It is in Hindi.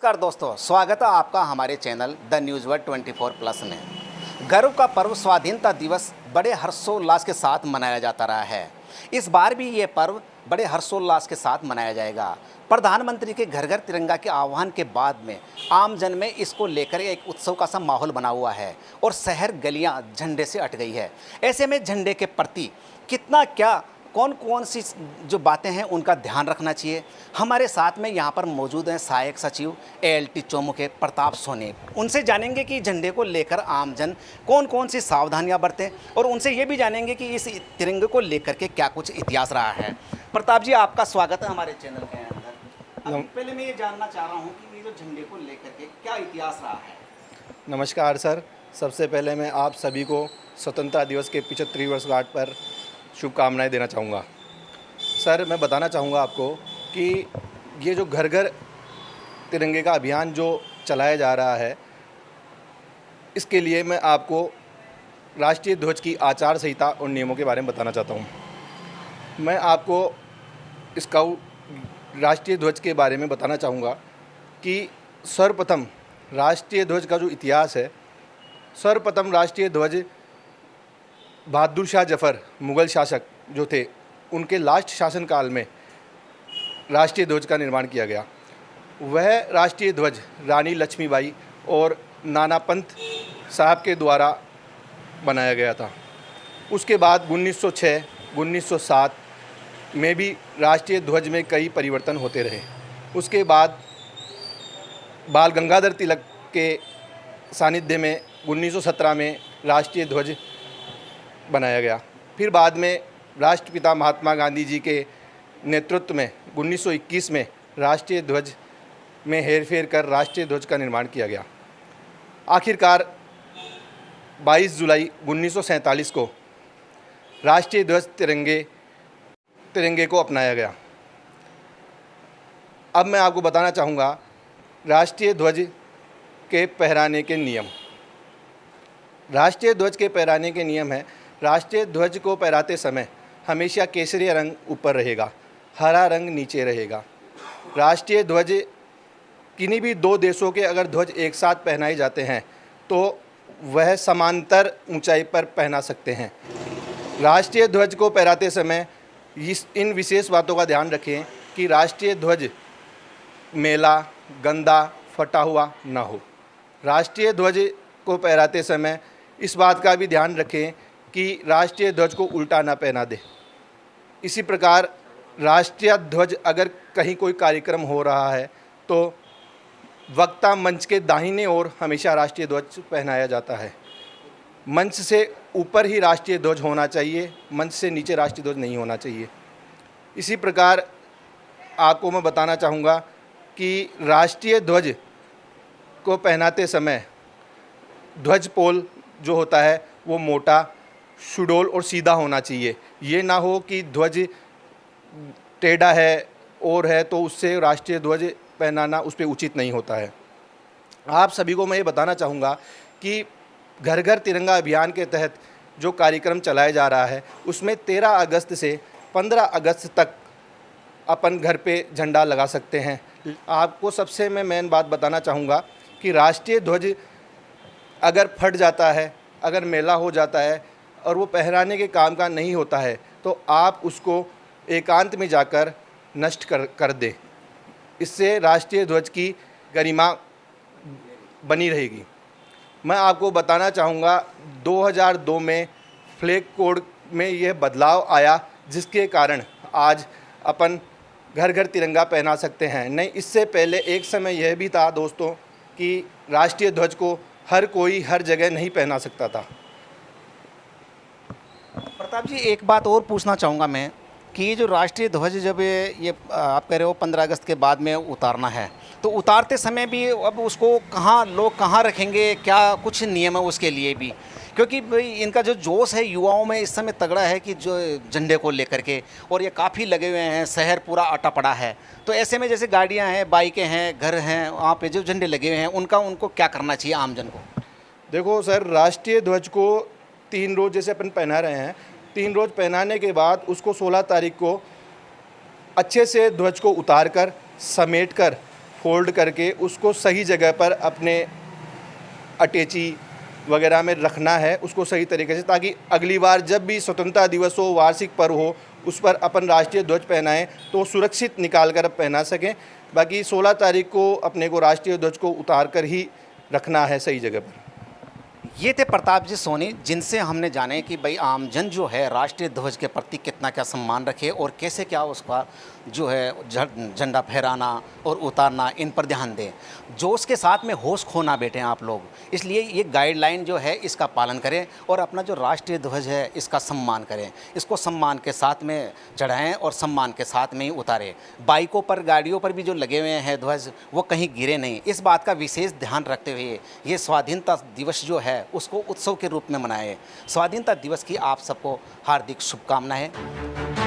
नमस्कार दोस्तों, स्वागत है आपका हमारे चैनल द न्यूज़ वर्ल्ड 24+ में। गर्व का पर्व स्वाधीनता दिवस बड़े हर्षोल्लास के साथ मनाया जाता रहा है। इस बार भी ये पर्व बड़े हर्षोल्लास के साथ मनाया जाएगा। प्रधानमंत्री के घर घर तिरंगा के आह्वान के बाद में आम जन में इसको लेकर एक उत्सव का सा माहौल बना हुआ है और शहर गलियां झंडे से अट गई है। ऐसे में झंडे के प्रति कितना क्या कौन कौन सी जो बातें हैं उनका ध्यान रखना चाहिए। हमारे साथ में यहाँ पर मौजूद हैं सहायक सचिव ALT चौमुख के प्रताप सोनी। उनसे जानेंगे कि झंडे को लेकर आमजन कौन कौन सी सावधानियाँ बरतें और उनसे ये भी जानेंगे कि इस तिरंगे को लेकर के क्या कुछ इतिहास रहा है। प्रताप जी, आपका स्वागत है हमारे चैनल के अंदर। पहले मैं ये जानना चाह रहा हूँ कि ये जो झंडे को लेकर के क्या इतिहास रहा है। नमस्कार सर, सबसे पहले मैं आप सभी को स्वतंत्रता दिवस के 75वीं वर्षगांठ पर शुभकामनाएं देना चाहूँगा। सर, मैं बताना चाहूँगा आपको कि ये जो घर घर तिरंगे का अभियान जो चलाया जा रहा है, इसके लिए मैं आपको राष्ट्रीय ध्वज की आचार संहिता और नियमों के बारे में बताना चाहता हूँ। मैं आपको राष्ट्रीय ध्वज के बारे में बताना चाहूँगा कि सर्वप्रथम राष्ट्रीय ध्वज का जो इतिहास है, सर्वप्रथम राष्ट्रीय ध्वज बहादुर शाह जफ़र मुग़ल शासक जो थे, उनके लास्ट शासनकाल में राष्ट्रीय ध्वज का निर्माण किया गया। वह राष्ट्रीय ध्वज रानी लक्ष्मीबाई और नाना पंत साहब के द्वारा बनाया गया था। उसके बाद 1906, 1907 में भी राष्ट्रीय ध्वज में कई परिवर्तन होते रहे। उसके बाद बाल गंगाधर तिलक के सानिध्य में 1917 में राष्ट्रीय ध्वज बनाया गया। फिर बाद में राष्ट्रपिता महात्मा गांधी जी के नेतृत्व में 1921 में राष्ट्रीय ध्वज में हेरफेर कर राष्ट्रीय ध्वज का निर्माण किया गया। आखिरकार 22 जुलाई 1947 को राष्ट्रीय ध्वज तिरंगे को अपनाया गया। अब मैं आपको बताना चाहूँगा राष्ट्रीय ध्वज के फहराने के नियम। राष्ट्रीय ध्वज के फहराने के नियम है, राष्ट्रीय ध्वज को फहराते समय हमेशा केसरिया रंग ऊपर रहेगा, हरा रंग नीचे रहेगा। राष्ट्रीय ध्वज किन्हीं भी दो देशों के अगर ध्वज एक साथ पहनाए जाते हैं तो वह समांतर ऊंचाई पर पहना सकते हैं। राष्ट्रीय ध्वज को फहराते समय इन विशेष बातों का ध्यान रखें कि राष्ट्रीय ध्वज मैला, गंदा, फटा हुआ ना हो। राष्ट्रीय ध्वज को फहराते समय इस बात का भी ध्यान रखें कि राष्ट्रीय ध्वज को उल्टा ना पहना दे। इसी प्रकार राष्ट्रीय ध्वज अगर कहीं कोई कार्यक्रम हो रहा है तो वक्ता मंच के दाहिने ओर हमेशा राष्ट्रीय ध्वज पहनाया जाता है। मंच से ऊपर ही राष्ट्रीय ध्वज होना चाहिए, मंच से नीचे राष्ट्रीय ध्वज नहीं होना चाहिए। इसी प्रकार आपको मैं बताना चाहूँगा कि राष्ट्रीय ध्वज को पहनाते समय ध्वज पोल जो होता है वो मोटा, सुडौल और सीधा होना चाहिए। ये ना हो कि ध्वज टेढ़ा है और है तो उससे राष्ट्रीय ध्वज पहनाना उस पर उचित नहीं होता है। आप सभी को मैं ये बताना चाहूँगा कि घर घर तिरंगा अभियान के तहत जो कार्यक्रम चलाया जा रहा है उसमें 13 अगस्त से 15 अगस्त तक अपन घर पे झंडा लगा सकते हैं। आपको सबसे मैं मेन बात बताना चाहूँगा कि राष्ट्रीय ध्वज अगर फट जाता है, अगर मैला हो जाता है और वो पहराने के काम का नहीं होता है तो आप उसको एकांत में जाकर नष्ट कर दें। इससे राष्ट्रीय ध्वज की गरिमा बनी रहेगी। मैं आपको बताना चाहूँगा 2002 में फ्लैग कोड में यह बदलाव आया जिसके कारण आज अपन घर घर तिरंगा पहना सकते हैं। नहीं, इससे पहले एक समय यह भी था दोस्तों कि राष्ट्रीय ध्वज को हर कोई हर जगह नहीं पहना सकता था। प्रताप जी, एक बात और पूछना चाहूँगा मैं कि ये जो राष्ट्रीय ध्वज जब ये आप कह रहे हो 15 अगस्त के बाद में उतारना है तो उतारते समय भी अब उसको लोग कहाँ रखेंगे, क्या कुछ नियम है उसके लिए भी? क्योंकि भाई इनका जो जोश है युवाओं में इस समय तगड़ा है कि जो झंडे को लेकर के, और ये काफ़ी लगे हुए हैं, शहर पूरा अटा पड़ा है। तो ऐसे में जैसे गाड़ियाँ हैं, बाइकें हैं, घर हैं, वहाँ पे जो झंडे लगे हुए हैं उनको क्या करना चाहिए आमजन को? देखो सर, राष्ट्रीय ध्वज को 3 रोज़ जैसे अपन पहना रहे हैं, 3 रोज़ पहनाने के बाद उसको 16 तारीख को अच्छे से ध्वज को उतार कर समेट कर फोल्ड करके उसको सही जगह पर अपने अटैची वगैरह में रखना है, उसको सही तरीके से, ताकि अगली बार जब भी स्वतंत्रता दिवस हो, वार्षिक पर्व हो, उस पर अपन राष्ट्रीय ध्वज पहनाएं तो सुरक्षित निकाल कर पहना सकें। बाकी 16 तारीख को अपने को राष्ट्रीय ध्वज को उतार कर ही रखना है सही जगह पर। ये थे प्रताप जी सोनी, जिनसे हमने जाने कि भाई आमजन जो है राष्ट्रीय ध्वज के प्रति कितना क्या सम्मान रखे और कैसे क्या उसका जो है झंडा फहराना और उतारना, इन पर ध्यान दें। जोश के साथ में होश खो ना बैठें आप लोग। इसलिए ये गाइडलाइन जो है इसका पालन करें और अपना जो राष्ट्रीय ध्वज है इसका सम्मान करें। इसको सम्मान के साथ में चढ़ाएं और सम्मान के साथ में ही उतारें। बाइकों पर, गाड़ियों पर भी जो लगे हुए हैं ध्वज, वो कहीं गिरे नहीं। इस बात का विशेष ध्यान रखते हुए ये स्वाधीनता दिवस जो है उसको उत्सव के रूप में मनाएं। स्वाधीनता दिवस की आप सबको हार्दिक शुभकामनाएं।